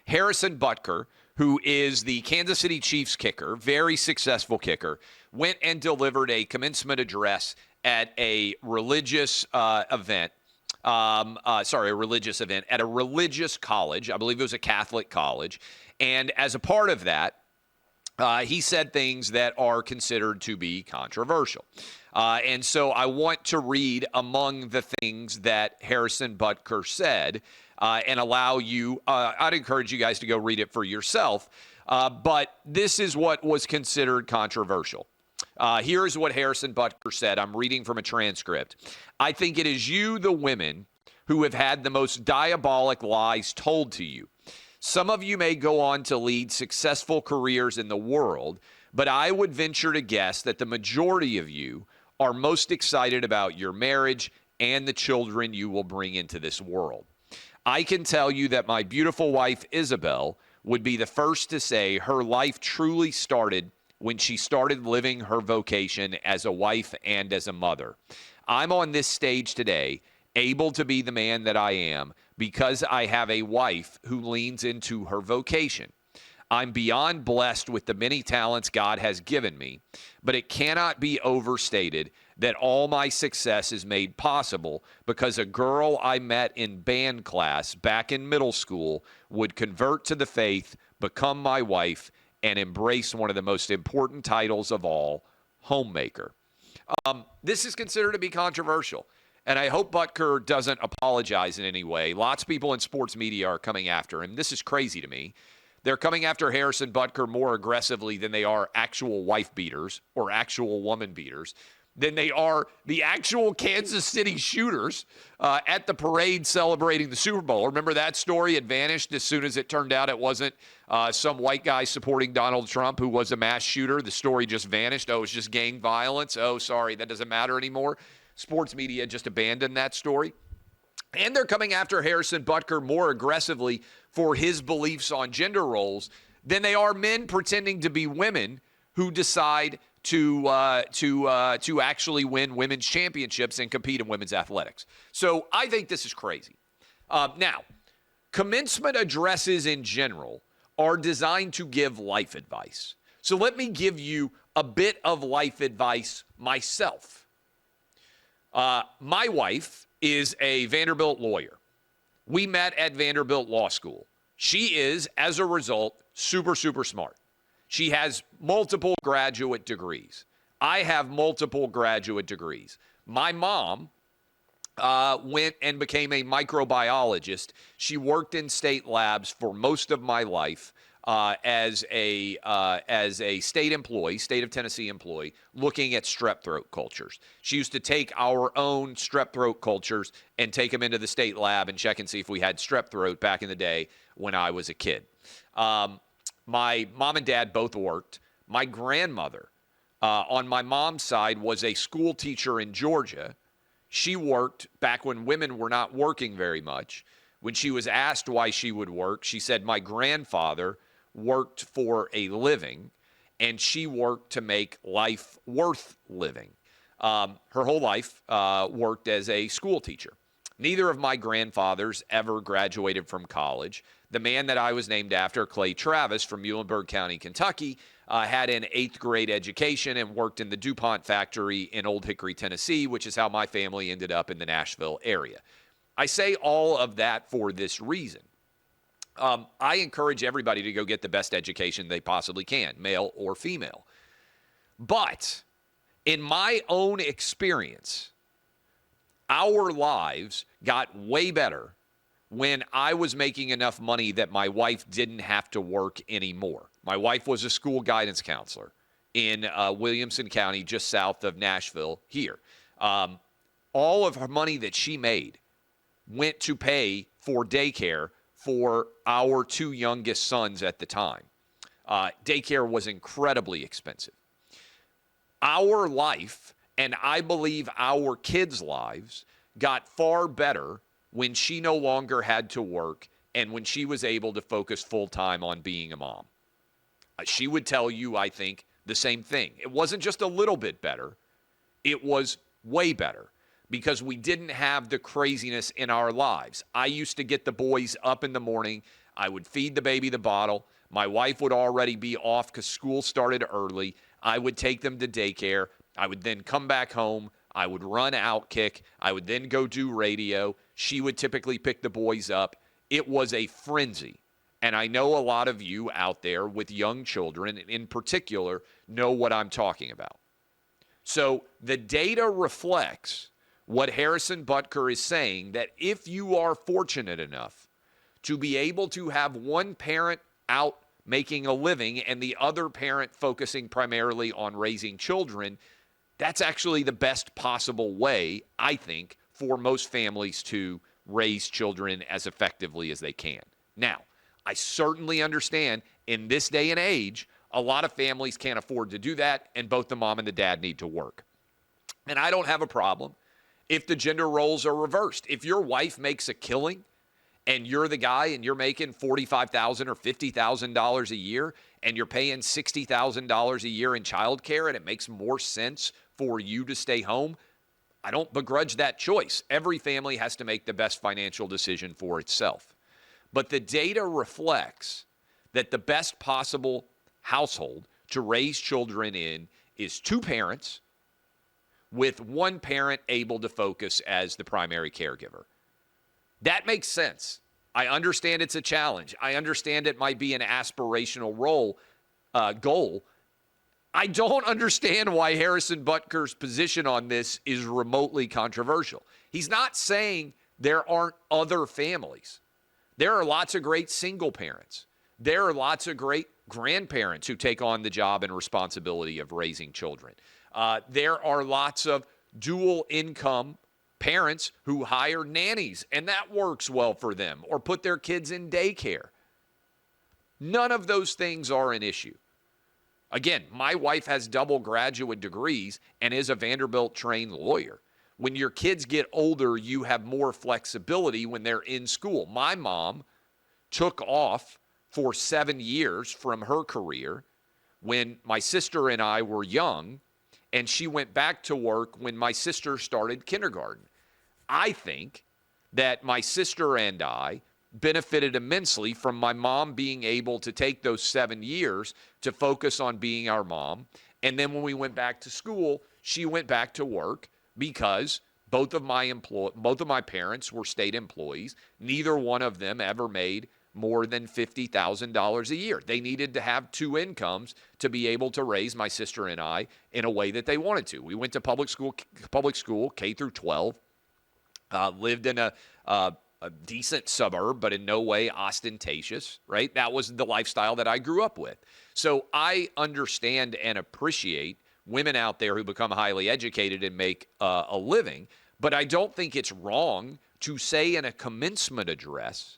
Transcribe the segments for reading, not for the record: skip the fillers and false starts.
Harrison Butker, who is the Kansas City Chiefs kicker, very successful kicker, went and delivered a commencement address at a religious event. A religious event at a religious college. I believe it was a Catholic college. And as a part of that, he said things that are considered to be controversial. And so I want to read among the things that Harrison Butker said and allow you, I'd encourage you guys to go read it for yourself. But this is what was considered controversial. Here's what Harrison Butker said. I'm reading from a transcript. I think it is you, the women, who have had the most diabolic lies told to you. Some of you may go on to lead successful careers in the world, but I would venture to guess that the majority of you are most excited about your marriage and the children you will bring into this world. I can tell you that my beautiful wife, Isabel, would be the first to say her life truly started when she started living her vocation as a wife and as a mother. I'm on this stage today, able to be the man that I am, because I have a wife who leans into her vocation. I'm beyond blessed with the many talents God has given me, but it cannot be overstated that all my success is made possible because a girl I met in band class back in middle school would convert to the faith, become my wife, and embrace one of the most important titles of all, homemaker. This is considered to be controversial. And I hope Butker doesn't apologize in any way. Lots of people in sports media are coming after him. This is crazy to me. They're coming after Harrison Butker more aggressively than they are actual wife beaters or actual woman beaters, than they are the actual Kansas City shooters at the parade celebrating the Super Bowl. Remember that story? It vanished as soon as it turned out it wasn't some white guy supporting Donald Trump who was a mass shooter. The story just vanished. Oh, it's just gang violence. Oh, sorry, that doesn't matter anymore. Sports media just abandoned that story. And they're coming after Harrison Butker more aggressively for his beliefs on gender roles than they are men pretending to be women who decide to actually win women's championships and compete in women's athletics. So I think this is crazy. Now, commencement addresses in general are designed to give life advice. So let me give you a bit of life advice myself. My wife is a Vanderbilt lawyer. We met at Vanderbilt Law School. She is, as a result, super, super smart. She has multiple graduate degrees. I have multiple graduate degrees. My mom went and became a microbiologist. She worked in state labs for most of my life as a state employee, state of Tennessee employee, looking at strep throat cultures. She used to take our own strep throat cultures and take them into the state lab and check and see if we had strep throat back in the day when I was a kid. My mom and dad both worked. My grandmother, on my mom's side, was a school teacher in Georgia. She worked back when women were not working very much. When she was asked why she would work, she said, my grandfather worked for a living, and she worked to make life worth living. Her whole life worked as a school teacher. Neither of my grandfathers ever graduated from college. The man that I was named after, Clay Travis from Muhlenberg County, Kentucky, had an 8th grade education and worked in the DuPont factory in Old Hickory, Tennessee, which is how my family ended up in the Nashville area. I say all of that for this reason. I encourage everybody to go get the best education they possibly can, male or female. But in my own experience, our lives got way better when I was making enough money that my wife didn't have to work anymore. My wife was a school guidance counselor in Williamson County, just south of Nashville here. All of her money that she made went to pay for daycare for our 2 youngest sons at the time. Daycare was incredibly expensive. Our life, and I believe our kids' lives, got far better when she no longer had to work and when she was able to focus full-time on being a mom. She would tell you, I think, the same thing. It wasn't just a little bit better. It was way better because we didn't have the craziness in our lives. I used to get the boys up in the morning. I would feed the baby the bottle. My wife would already be off because school started early. I would take them to daycare. I would then come back home. I would run OutKick. I would then go do radio. She would typically pick the boys up. It was a frenzy. And I know a lot of you out there with young children, in particular, know what I'm talking about. So the data reflects what Harrison Butker is saying, that if you are fortunate enough to be able to have one parent out making a living and the other parent focusing primarily on raising children, that's actually the best possible way, I think, for most families to raise children as effectively as they can. Now, I certainly understand in this day and age, a lot of families can't afford to do that, and both the mom and the dad need to work. And I don't have a problem if the gender roles are reversed. If your wife makes a killing and you're the guy and you're making $45,000 or $50,000 a year and you're paying $60,000 a year in childcare and it makes more sense for you to stay home, I don't begrudge that choice. Every family has to make the best financial decision for itself. But the data reflects that the best possible household to raise children in is two parents with one parent able to focus as the primary caregiver. That makes sense. I understand it's a challenge. I understand it might be an aspirational goal. I don't understand why Harrison Butker's position on this is remotely controversial. He's not saying there aren't other families. There are lots of great single parents. There are lots of great grandparents who take on the job and responsibility of raising children. There are lots of dual income parents who hire nannies, and that works well for them, or put their kids in daycare. None of those things are an issue. Again, my wife has double graduate degrees and is a Vanderbilt-trained lawyer. When your kids get older, you have more flexibility when they're in school. My mom took off for 7 years from her career when my sister and I were young, and she went back to work when my sister started kindergarten. I think that my sister and I benefited immensely from my mom being able to take those 7 years to focus on being our mom. And then when we went back to school, she went back to work because both of my parents were state employees. Neither one of them ever made more than $50,000 a year. They needed to have two incomes to be able to raise my sister and I in a way that they wanted to. We went to public school, K through 12, lived in a decent suburb, but in no way ostentatious, right? That was the lifestyle that I grew up with. So I understand and appreciate women out there who become highly educated and make a living, but I don't think it's wrong to say in a commencement address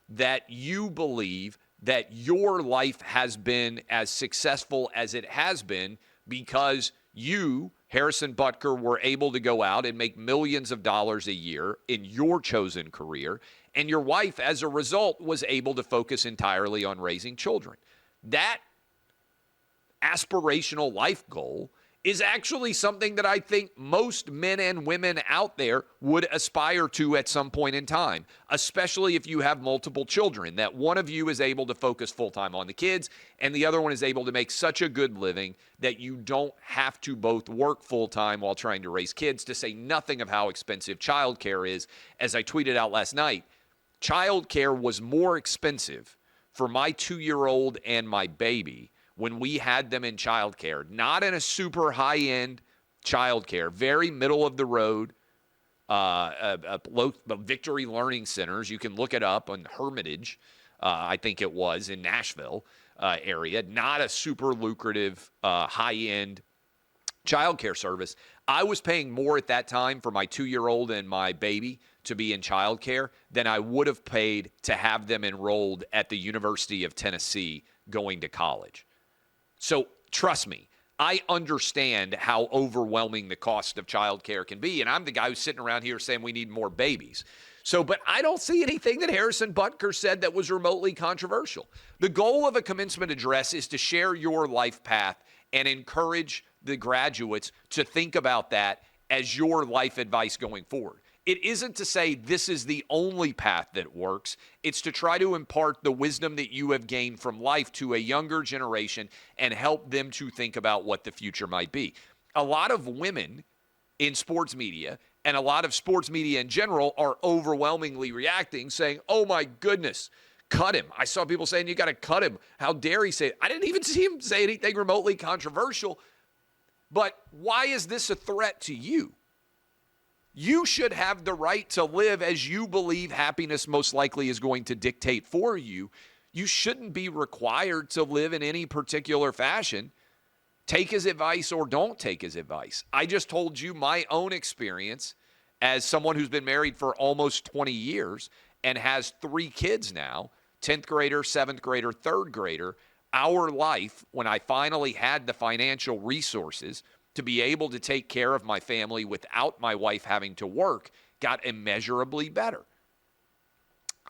that you believe that your life has been as successful as it has been because you, Harrison Butker, were able to go out and make millions of dollars a year in your chosen career, and your wife, as a result, was able to focus entirely on raising children. That aspirational life goal is actually something that I think most men and women out there would aspire to at some point in time, especially if you have multiple children, that one of you is able to focus full-time on the kids and the other one is able to make such a good living that you don't have to both work full-time while trying to raise kids, to say nothing of how expensive childcare is. As I tweeted out last night, childcare was more expensive for my 2-year-old and my baby when we had them in childcare, not in a super high-end childcare, very middle of the road, Victory Learning Centers. You can look it up on Hermitage, I think it was, in Nashville area. Not a super lucrative, high-end childcare service. I was paying more at that time for my 2-year-old and my baby to be in childcare than I would have paid to have them enrolled at the University of Tennessee going to college. So trust me, I understand how overwhelming the cost of childcare can be, and I'm the guy who's sitting around here saying we need more babies. So, but I don't see anything that Harrison Butker said that was remotely controversial. The goal of a commencement address is to share your life path and encourage the graduates to think about that as your life advice going forward. it isn't to say this is the only path that works. It's to try to impart the wisdom that you have gained from life to a younger generation and help them to think about what the future might be. A lot of women in sports media and a lot of sports media in general are overwhelmingly reacting, saying, oh my goodness, cut him. I saw people saying you got to cut him. How dare he say it? I didn't even see him say anything remotely controversial. But why is this a threat to you? You should have the right to live as you believe happiness most likely is going to dictate for you. You shouldn't be required to live in any particular fashion. Take his advice or don't take his advice. I just told you my own experience as someone who's been married for almost 20 years and has 3 kids now, 10th grader, 7th grader, 3rd grader. Our life, when I finally had the financial resources to be able to take care of my family without my wife having to work, got immeasurably better.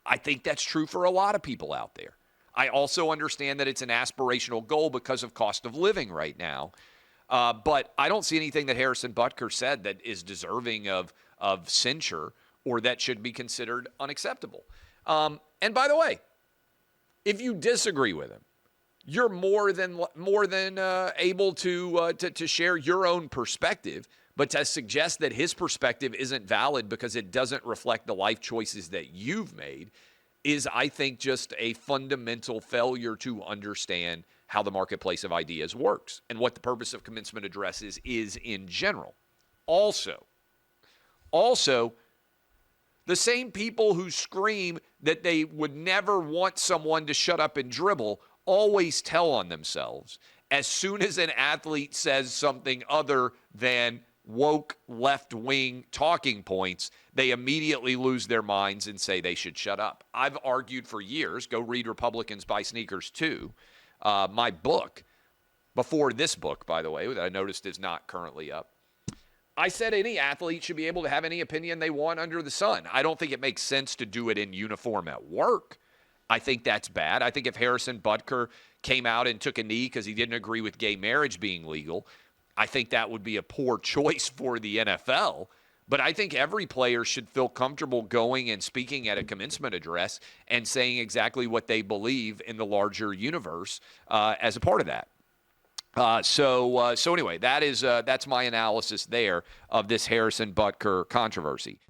I think that's true for a lot of people out there. I also understand that it's an aspirational goal because of cost of living right now. But I don't see anything that Harrison Butker said that is deserving of censure or that should be considered unacceptable. And by the way, if you disagree with him, you're more than able to share your own perspective, but to suggest that his perspective isn't valid because it doesn't reflect the life choices that you've made is, I think, just a fundamental failure to understand how the marketplace of ideas works and what the purpose of commencement addresses is in general. Also, the same people who scream that they would never want someone to shut up and dribble always tell on themselves as soon as an athlete says something other than woke left-wing talking points, they immediately lose their minds and say they should shut up. I've argued for years, go read Republicans Buy Sneakers Too, my book, before this book, by the way, that I noticed is not currently up. I said any athlete should be able to have any opinion they want under the sun. I don't think it makes sense to do it in uniform at work. I think that's bad. I think if Harrison Butker came out and took a knee because he didn't agree with gay marriage being legal, I think that would be a poor choice for the NFL. But I think every player should feel comfortable going and speaking at a commencement address and saying exactly what they believe in the larger universe as a part of that. So anyway, that's my analysis there of this Harrison Butker controversy.